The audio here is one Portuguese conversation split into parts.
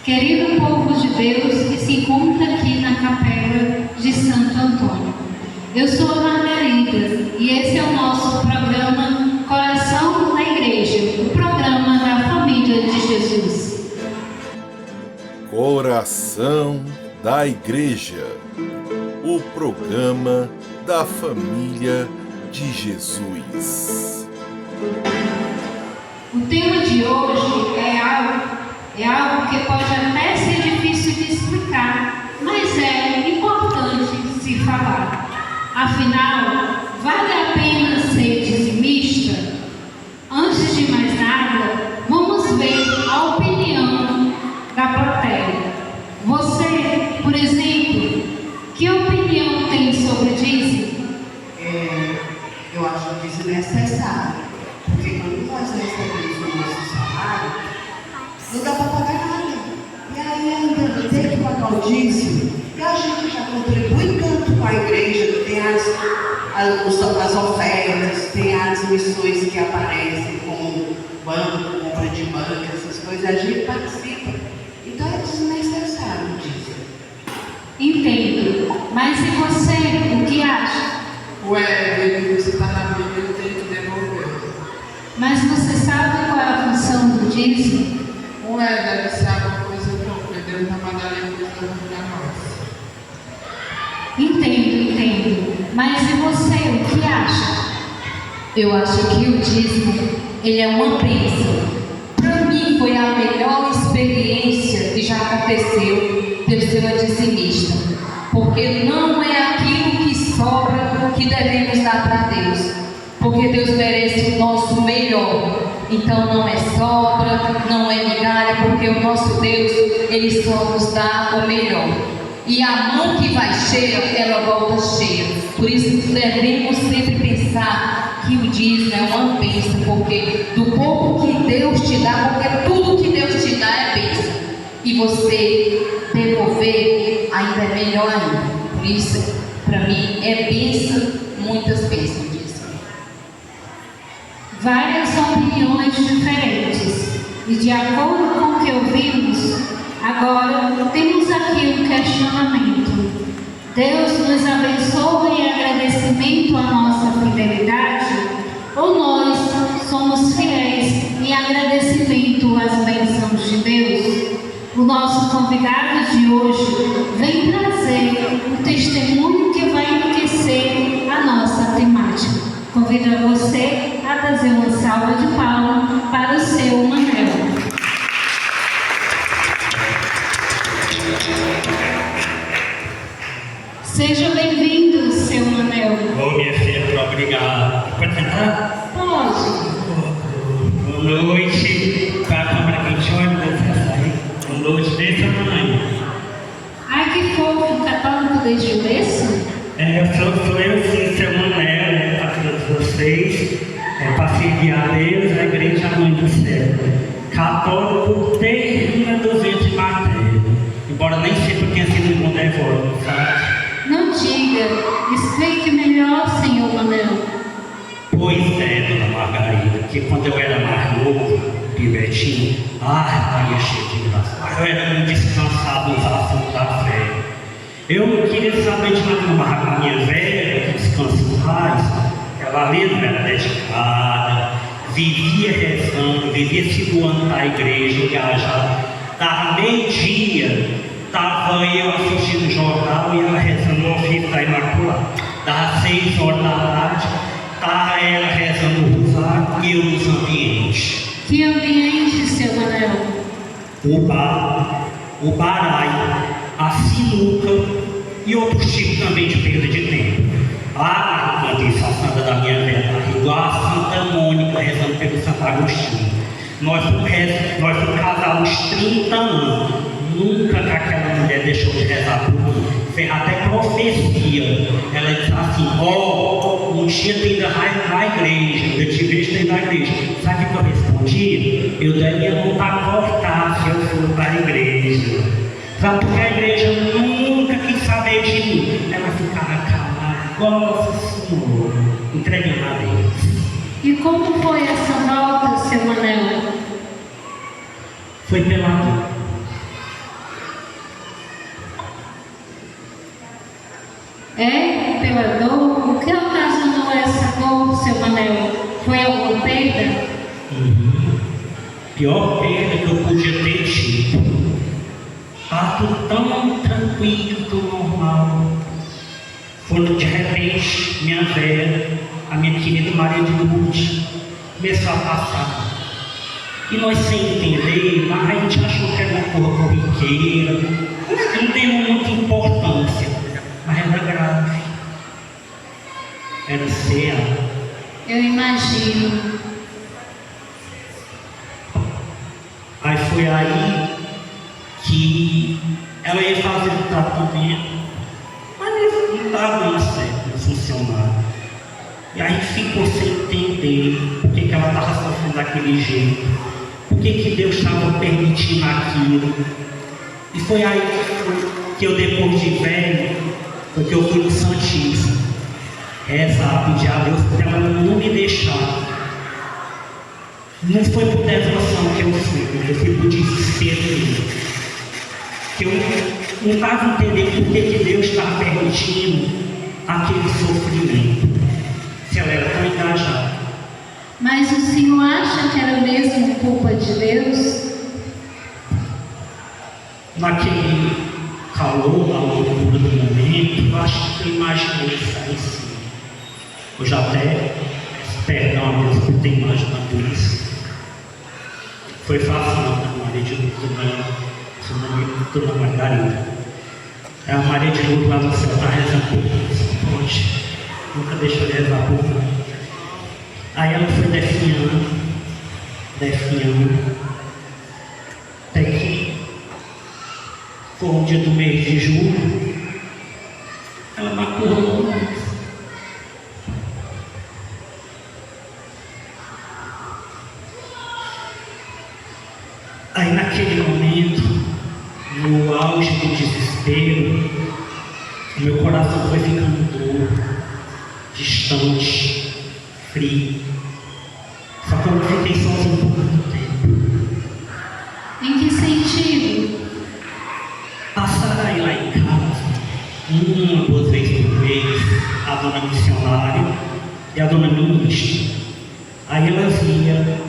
Querido povo de Deus que se encontra aqui na Capela de Santo Antônio, eu sou a Margarida e esse é o nosso programa Coração da Igreja, o programa da família de Jesus. Coração da Igreja, o programa da família de Jesus. O tema de hoje é algo que pode até ser difícil de explicar, mas é importante se falar. Afinal, vale a pena ser dizimista? Antes de mais nada, vamos ver a opinião da plateia. Você, por exemplo, que opinião tem sobre dízimo? Eu acho que isso é necessário, porque quando nós recebemos o nosso salário, não dá para pagar nada. E aí ainda tem que pagar o dízimo. E a gente já contribui tanto com a igreja, tem as ofertas, tem as missões que aparecem, como banco, compra de banco, essas coisas, a gente participa. Então é desnecessário o dízimo. Entendo. Mas e você, o que acha? Você está na Bíblia, eu tenho que devolver. Mas você sabe qual é a função do dízimo? Deve ser alguma coisa boa, porque Deus vai mandar a coisa para nós. Entendo. Mas e você, o que acha? Eu acho que o dízimo, ele é uma bênção. Para mim foi a melhor experiência que já aconteceu ter sido uma dizimista. Porque não é aquilo que sobra que devemos dar para Deus. Porque Deus merece o nosso melhor. Então não é sobra, não é migalha, porque o nosso Deus, Ele só nos dá o melhor. E a mão que vai cheia, ela volta cheia. Por isso devemos sempre pensar que o dízimo é uma bênção, porque do pouco que Deus te dá, porque tudo que Deus te dá é bênção. E você devolver ainda é melhor ainda. Por isso, para mim, é bênção, muitas bênçãos. Várias opiniões diferentes. E de acordo com o que ouvimos, agora temos aqui um questionamento. Deus nos abençoa em agradecimento à nossa fidelidade? Ou nós somos fiéis em agradecimento às bênçãos de Deus? O nosso convidado de hoje vem trazer um testemunho que vai enriquecer a nossa temática. Convido você a trazer uma salva de palmas para o seu Manel. Seja bem-vindo, seu Manel. Minha filha, muito obrigado. Pode sentar? Pode. Boa noite. Para a câmera quente, olha, boa noite desse tamanho. Ai, que fofo, católico desde o berço? Sou eu sim, seu Manel, para todos vocês, para servir a Deus, a igreja, a mãe do céu. Católico desde 1200 de matéria, embora nem sempre tenha sido um bom devoto, sabe? Não diga, explique melhor, senhor Manel. Pois é, dona Margarida, que quando eu era mais novo, pivetinho, Maria cheia de graça, eu era muito descansado nos assuntos da fé. Eu não queria saber de nada, mas a minha velha, que descansa em paz, ela mesmo era dedicada, vivia rezando, vivia segurando a igreja, viajava. Dava meio-dia, estava eu assistindo o jornal e ela rezando o ofício da Imaculada. Dava 6 horas da tarde, estava ela rezando o rosário e eu nos ambientes. Que ambiente, seu Manel? O bar, o baralho, a sinuca e outros tipos também de perda de tempo. A Santa da minha velha, igual a Santa Mônica rezando pelo Santo Agostinho. Nós fomos casados há uns 30 anos. Nunca que aquela mulher deixou de rezar por mim. Fez até profecia. Ela disse assim: um dia tu ainda vai na igreja. Eu te vejo dentro da igreja. Sabe o que eu respondi? Eu daria mão para cortar se eu for para a igreja. Sabe porque a igreja nunca quis saber de mim. Ela ficava calada. Nossa Senhora, entregando a Deus. E como foi essa volta, seu Manel? Foi pela dor. pior perda que eu podia ter tido. Estava tudo tão tranquilo, tão normal. Quando de repente minha velha, a minha querida Maria de Lourdes, começou a passar. E nós sem entender, mas a gente achou que era uma porra corriqueira, não deu muita importância, mas era grave. Era sério. Eu imagino. Aí foi aí que ela ia fazer o tratamento, mas não estava dando certo, não funcionava. E aí ficou sem entender por que ela estava sofrendo daquele jeito, por que Deus estava permitindo aquilo. E foi aí que eu, depois de velho, porque eu fui no Santíssimo rezar, pedir a Deus para ela não me deixar. Não foi por devoção que eu fui por desespero. Que eu não estava entendendo por que Deus estava permitindo aquele sofrimento, se ela era tão engajada. Mas o senhor acha que era mesmo culpa de Deus? Naquele calor, na loucura do momento, eu acho que eu imaginei isso aí sim. Hoje até peço perdão a Deus por ter imaginado isso. Foi fácil não, a Maria de Lourdes, Dona Margarida. A Maria de Lourdes lá no céu está rezando por nós. Hoje, nunca deixou de rezar por nós. Aí ela foi definhando, até que foi um dia do mês de julho, ela me acordou. Aí naquele momento, no auge do desespero, meu coração foi ficando duro, distante, frio. Só que eu fiquei sozinho por muito tempo. Em que sentido? Passaram aí lá em casa, uma, duas vezes por mês, a dona missionária e a dona ministra. Aí elas iam,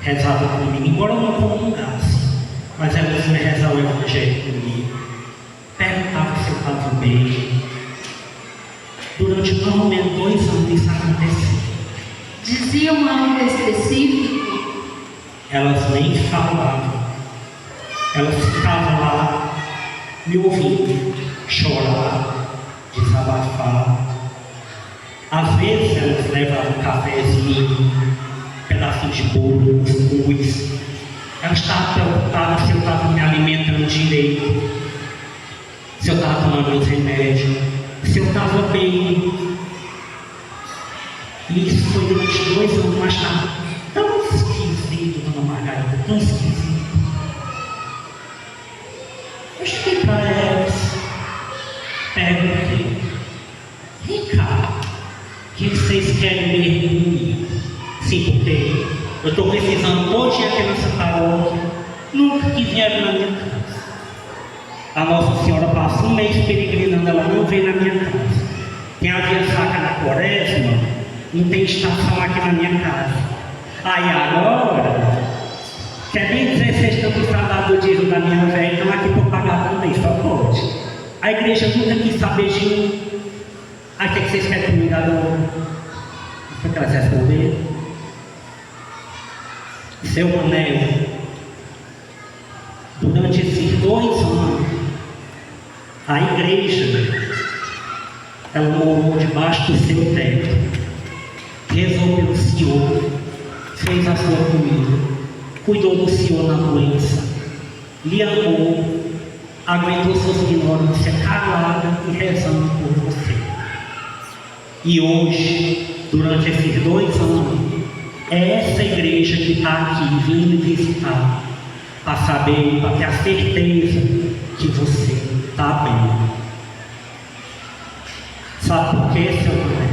rezavam comigo, embora eu não comungasse, mas elas iam rezar o evangelho comigo, perguntavam se eu estava bem. Durante mais ou menos 2 anos isso aconteceu. Diziam algo específico? Elas nem falavam, elas ficavam lá me ouvindo, chorar, desabafar. Às vezes elas levavam um cafezinho, pedacinho de bolo, cuscuz. Elas estavam preocupadas se eu estava me alimentando direito, se eu estava tomando meus remédios, se eu estava bem. E isso foi durante 2 anos, mas estava tão esquisito, dona Margarida, tão esquisito. Eu cheguei para elas, perguntei: vem cá, o que vocês querem mesmo comigo? Sim, porque eu estou precisando hoje aqui nessa paróquia, nunca que vieram na minha casa. A Nossa Senhora passa um mês peregrinando, ela não vem na minha casa. Tem a via sacra na quaresma, não tem estação aqui na minha casa. Aí agora, quer bem dizer, vocês estão precisados do dízimo da minha velha, estão aqui para pagar também, só pode. A igreja nunca quis saber de mim. Aí o que vocês querem comigo agora? Foi que elas responderam. Seu Manel, durante esses 2 anos, a igreja, ela morou debaixo do seu teto, rezou pelo Senhor, fez a sua comida, cuidou do Senhor na doença, lhe amou, aguentou suas ignorâncias calada e rezando por você. E hoje, durante esses 2 anos, é essa igreja que está aqui vindo visitar, para saber, para ter a certeza que você está bem. Sabe por quê, seu André?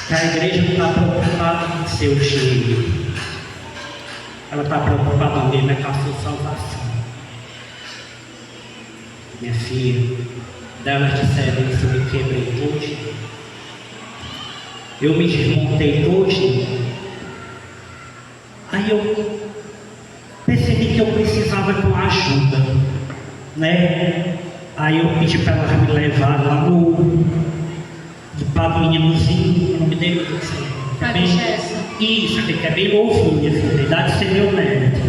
Que a igreja não está preocupada com o seu dinheiro. Ela está preocupada mesmo com a sua salvação. Minha filha, delas disseram isso, eu me quebrei hoje. Eu me desmontei hoje. Aí eu percebi que eu precisava de uma ajuda, né? Aí eu pedi para ela me levar lá no padre meninozinho, o nome dele, Padre Gerson. Isso, aquele que é bem novinho, assim, a idade de ser meu neto.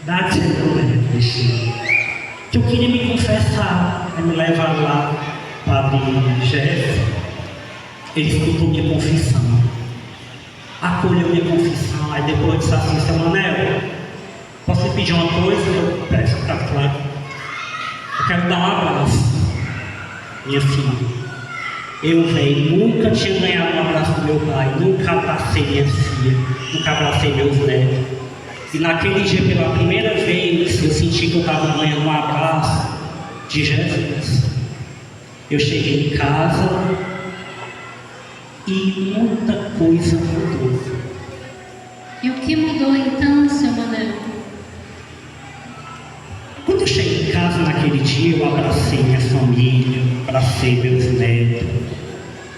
Idade de ser meu neto, bichinho. Que eu queria me confessar, aí me levar lá, padre Gerson. Ele escutou minha confissão, acolheu minha confissão, aí depois disse assim: seu Manel, posso lhe pedir uma coisa? Eu peço, tá claro. Eu quero dar um abraço. Minha filha, eu, velho, nunca tinha ganhado um abraço do meu pai, nunca abracei minha filha, nunca abracei meus netos. E naquele dia, pela primeira vez, eu senti que eu estava ganhando um abraço de Jesus. Eu cheguei em casa e muita coisa mudou. E o que mudou então, seu Manel? Quando eu cheguei em casa naquele dia, eu abracei minha família, abracei meus netos,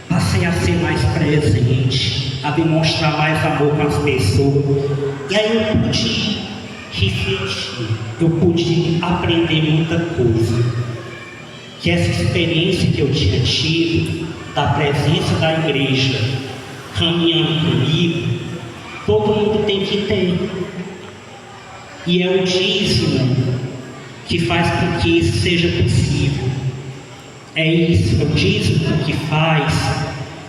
passei a ser mais presente, a demonstrar mais amor com as pessoas. E aí eu pude refletir, eu pude aprender muita coisa. Que essa experiência que eu tinha tido, da presença da igreja, caminhando comigo, todo mundo tem que ter. E é o dízimo que faz com que isso seja possível. É isso, é o dízimo que faz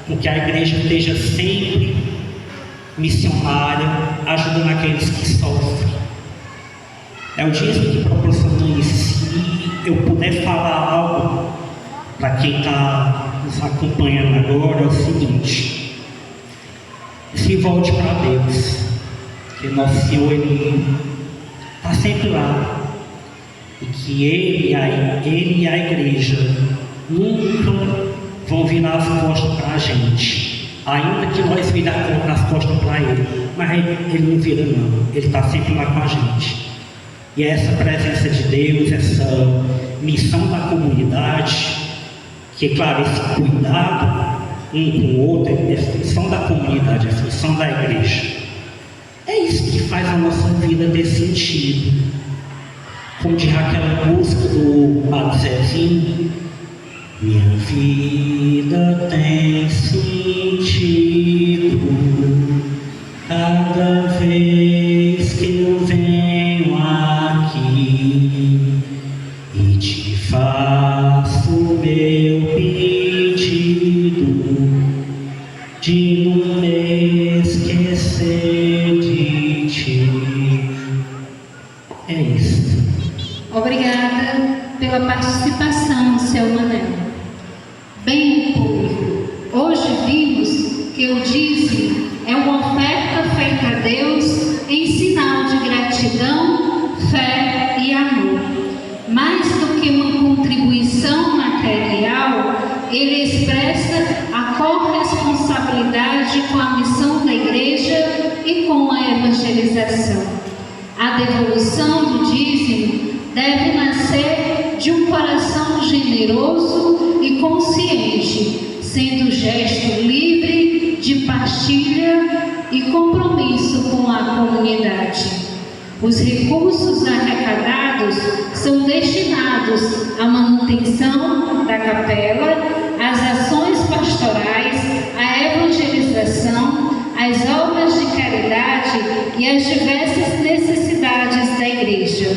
com que a igreja esteja sempre missionária, ajudando aqueles que sofrem. É o dízimo que proporciona isso. Se eu puder falar algo para quem está nos acompanhando agora, é o seguinte: se volte para Deus, que nosso Senhor, Ele está sempre lá. E que Ele e a igreja nunca vão virar as costas para a gente, ainda que nós viramos as costas para Ele, mas Ele não vira não, Ele está sempre lá com a gente. E essa presença de Deus, essa missão da comunidade, que claro, esse cuidado um com o outro, é a função da comunidade, é a função da igreja. É isso que faz a nossa vida ter sentido. Como diz aquela música do Padre Zezinho: minha vida tem sentido cada vez que eu venho aqui e te faço meu pedido de não me esquecer de ti. É isso. Obrigada pela participação, seu Manel. Bem, povo, hoje vimos que o dízimo é uma oferta feita a Deus em sinal de gratidão, fé e amor. Mais do que uma contribuição material, ele expressa a corresponsabilidade com a missão da igreja e com a evangelização. A devolução do dízimo deve nascer de um coração generoso e consciente, sendo gesto livre de partilha e compromisso com a comunidade. Os recursos arrecadados são destinados à manutenção da capela, às ações pastorais, à evangelização, às obras de caridade e às diversas necessidades da igreja.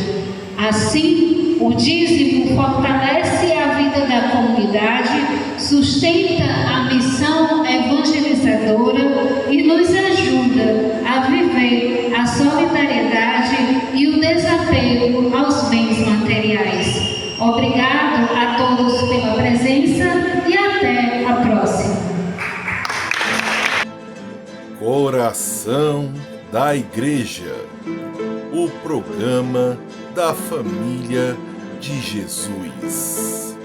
Assim, o dízimo fortalece a vida da comunidade, sustenta a missão evangelizadora e nos ajuda a viver a solidariedade e o desapego aos bens materiais. Obrigado a todos pela presença e até a próxima. Coração da Igreja, o programa da família de Jesus.